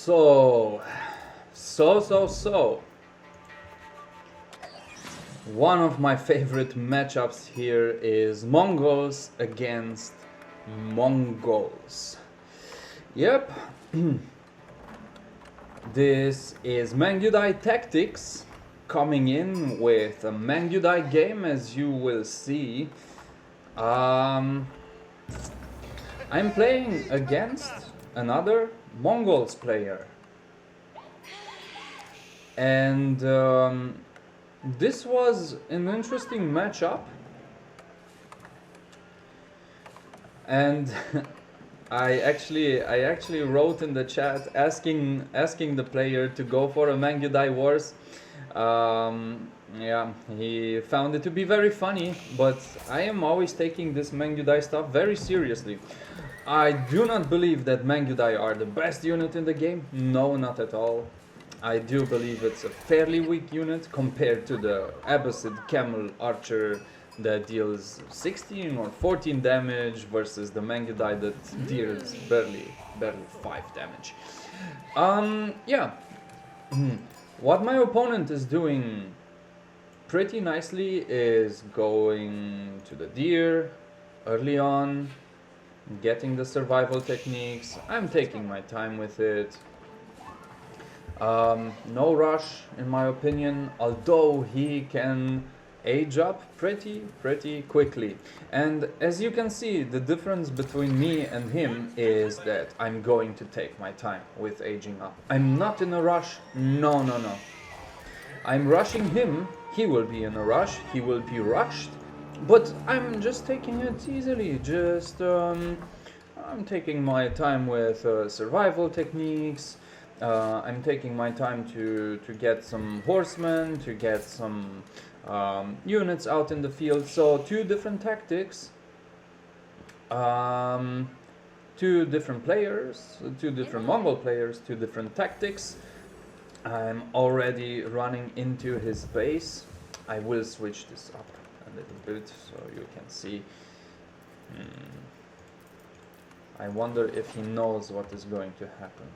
So. One of my favorite matchups here is Mongols against Mongols. Yep. This is Mangudai Tactics coming in with a Mangudai game, as you will see. I'm playing against another Mongols player. And this was an interesting matchup. And I actually wrote in the chat asking the player to go for a Mangudai Wars. Yeah, he found it to be very funny, but I am always taking this Mangudai stuff very seriously. I do not believe that Mangudai are the best unit in the game. No, not at all. I do believe it's a fairly weak unit compared to the Abbasid Camel Archer that deals 16 or 14 damage versus the Mangudai that deals barely 5 damage. Yeah. What my opponent is doing pretty nicely is going to the deer early on, getting the survival techniques. I'm taking my time with it. No rush in my opinion, although he can age up pretty quickly. And as you can see, the difference between me and him is that I'm going to take my time with aging up. I'm not in a rush, no. I'm rushing him, he will be in a rush, he will be rushed, but I'm just taking it easily, I'm taking my time with survival techniques. I'm taking my time to get some horsemen, to get some units out in the field. So 2 different tactics, 2 different players, 2 different Mongol players, 2 different tactics. I'm already running into his base. I will switch this up a little bit so you can see. I wonder if he knows what is going to happen.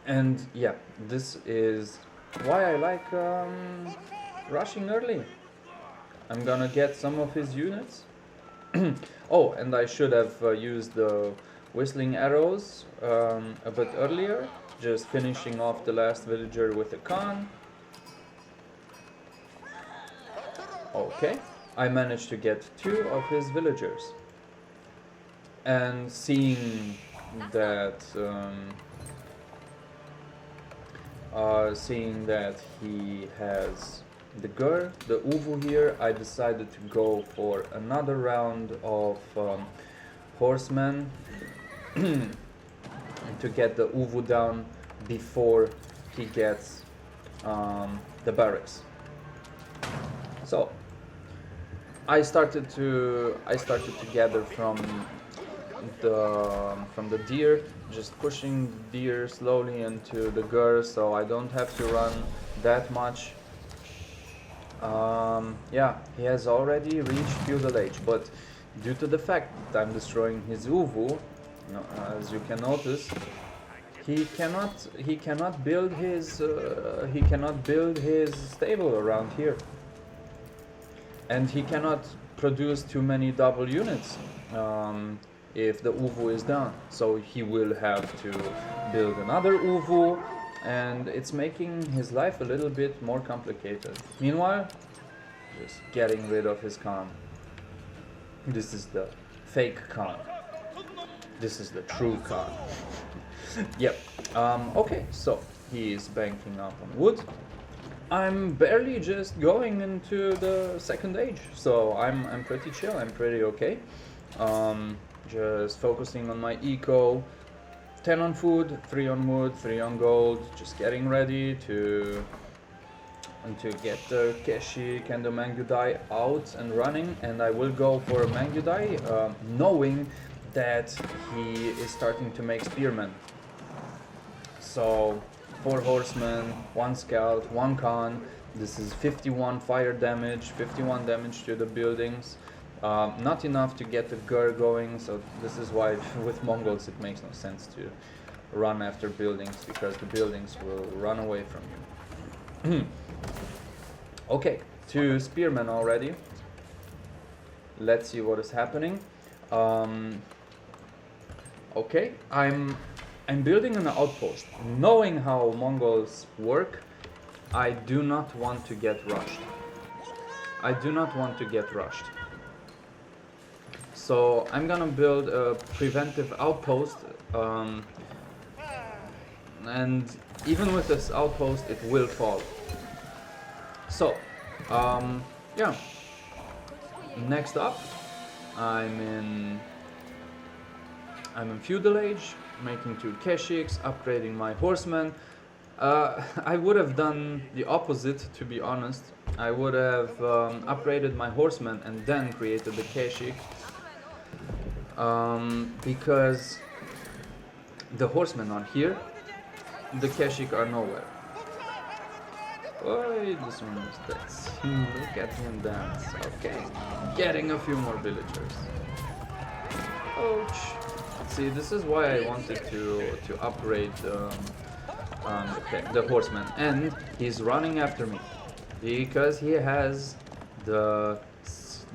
And yeah, this is why I like rushing early. I'm gonna get some of his units. Oh, and I should have used the whistling arrows a bit earlier, just finishing off the last villager with a Khan. Okay, I managed to get 2 of his villagers. And seeing that he has the Gur, the Uvu here, I decided to go for another round of horsemen to get the Uvu down before he gets the barracks. So I started to gather from the deer, just pushing deer slowly into the Gur, so I don't have to run that much. Yeah, he has already reached feudal age, but due to the fact that I'm destroying his Uvu, as you can notice, he cannot build his stable around here, and he cannot produce too many double units if the Uvu is down. So he will have to build another Uvu, and it's making his life a little bit more complicated. Meanwhile, just getting rid of his Khan. This is the fake Khan. This is the true Khan. Yep. Okay, so he is banking up on wood. I'm barely just going into the second age, so I'm pretty chill, I'm pretty okay. Just focusing on my eco, 10 on food, 3 on wood, 3 on gold, just getting ready to get the Keshik and the Mangudai out and running, and I will go for a Mangudai, knowing that he is starting to make spearmen. So 4 horsemen, 1 scout, 1 Khan. This is 51 fire damage, 51 damage to the buildings. Not enough to get the Gur going, so this is why with Mongols it makes no sense run after buildings, because the buildings will run away from you. Okay, 2 spearmen already. Let's see what is happening. Okay, I'm building an outpost. Knowing how Mongols work, I do not want to get rushed. I do not want to get rushed. So I'm gonna build a preventive outpost, and even with this outpost it will fall. So, yeah. Next up, I'm in feudal age, making 2 Keshiks, upgrading my horsemen. I would have done the opposite, to be honest. I would have upgraded my horsemen and then created the Keshik, because the horsemen are here, the Keshik are nowhere. Oh, this one is dead. Look at him dance. Okay, getting a few more villagers. Ouch. See, this is why I wanted to upgrade the horseman, and he's running after me because he has the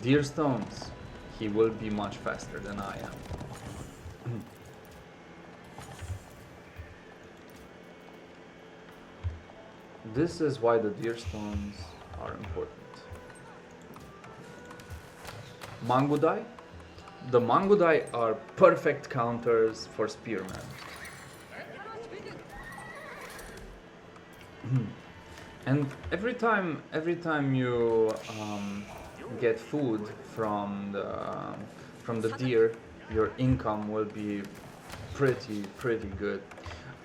deer stones. He will be much faster than I am. This is why the deer stones are important. Mangudai. The Mangudai are perfect counters for spearmen. And every time you get food from the deer, your income will be pretty good.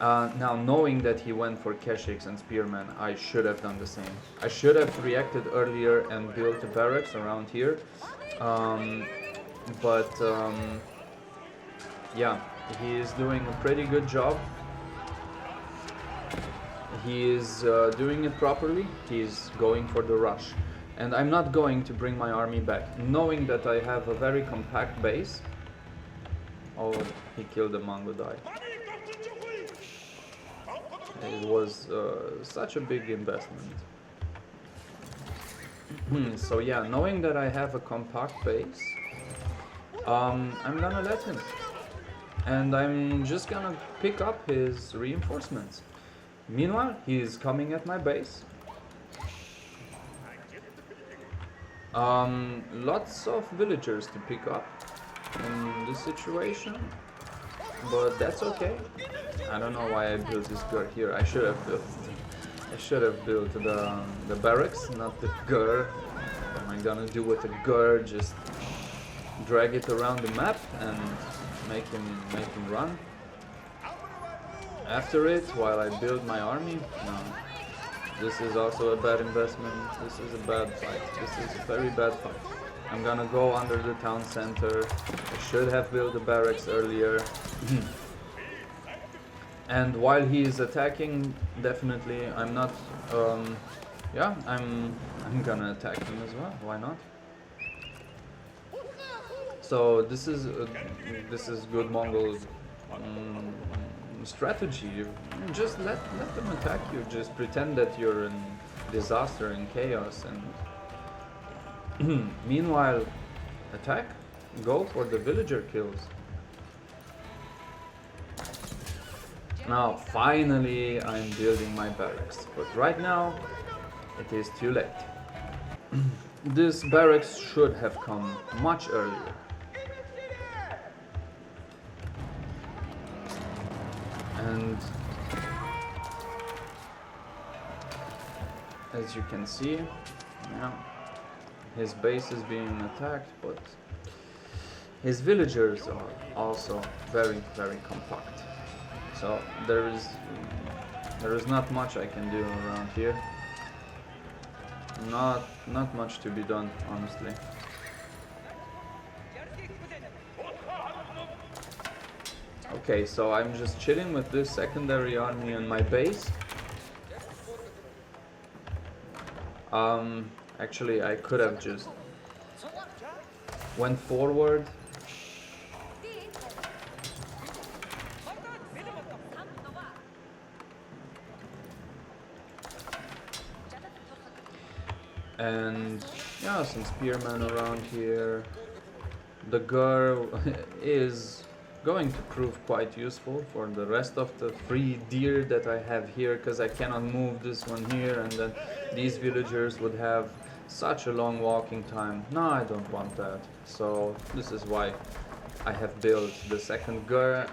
Now, knowing that he went for Keshiks and Spearmen, I should have done the same. I should have reacted earlier and built a barracks around here. Yeah, he is doing a pretty good job. He is doing it properly. He's going for the rush. And I'm not going to bring my army back, knowing that I have a very compact base. Oh, he killed the Mangudai. It was such a big investment. So yeah, knowing that I have a compact base, I'm gonna let him. And I'm just gonna pick up his reinforcements. Meanwhile, he is coming at my base. Lots of villagers to pick up in this situation, but that's okay. I don't know why I built this gur here. I should have built the barracks, not the gur. What am I gonna do with the gur? Just drag it around the map and make him run after it while I build my army? No. This is also a bad investment. This is a bad fight. This is a very bad fight. I'm gonna go under the town center. I should have built the barracks earlier. And while he is attacking, definitely I'm not. Yeah, I'm gonna attack him as well. Why not? So this is good Mongol strategy. You just let them attack you. Just pretend that you're in disaster and chaos, and meanwhile attack. Go for the villager kills. Now finally I'm building my barracks, but right now it is too late. This barracks should have come much earlier. And as you can see, yeah, his base is being attacked, but his villagers are also very compact. So there is not much I can do around here. Not much to be done, honestly. Okay, so I'm just chilling with this secondary army on my base. Actually, I could have just went forward And yeah, some spearmen around here. The girl is going to prove quite useful for the rest of the free deer that I have here, because I cannot move this one here, and then these villagers would have such a long walking time. No, I don't want that. So this is why I have built the second girl,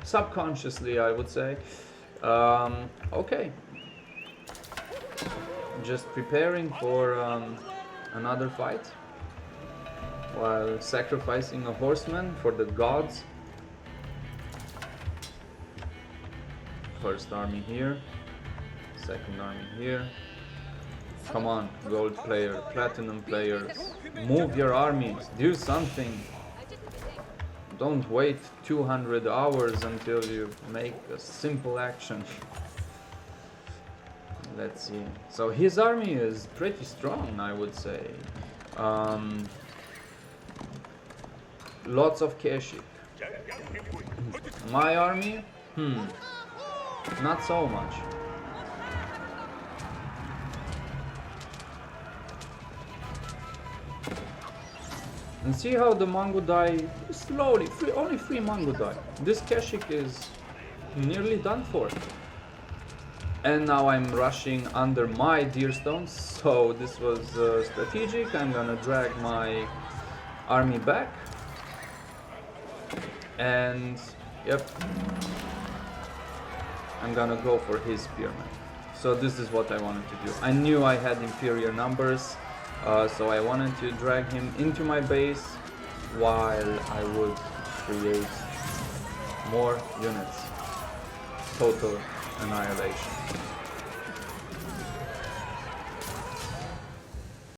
subconsciously I would say. Okay, just preparing for another fight while sacrificing a horseman for the gods. First army here, second army here. Come on, gold player, platinum players, move your armies, do something. Don't wait 200 hours until you make a simple action. Let's see. So his army is pretty strong, I would say. Lots of Keshik. My army? Not so much. And see how the Mangudai slowly, only 3 Mangudai. This Keshik is nearly done for. And now I'm rushing under my deer stones, so this was strategic. I'm gonna drag my army back. And yep, I'm gonna go for his spearmen. So this is what I wanted to do. I knew I had inferior numbers, so I wanted to drag him into my base while I would create more units. Total annihilation.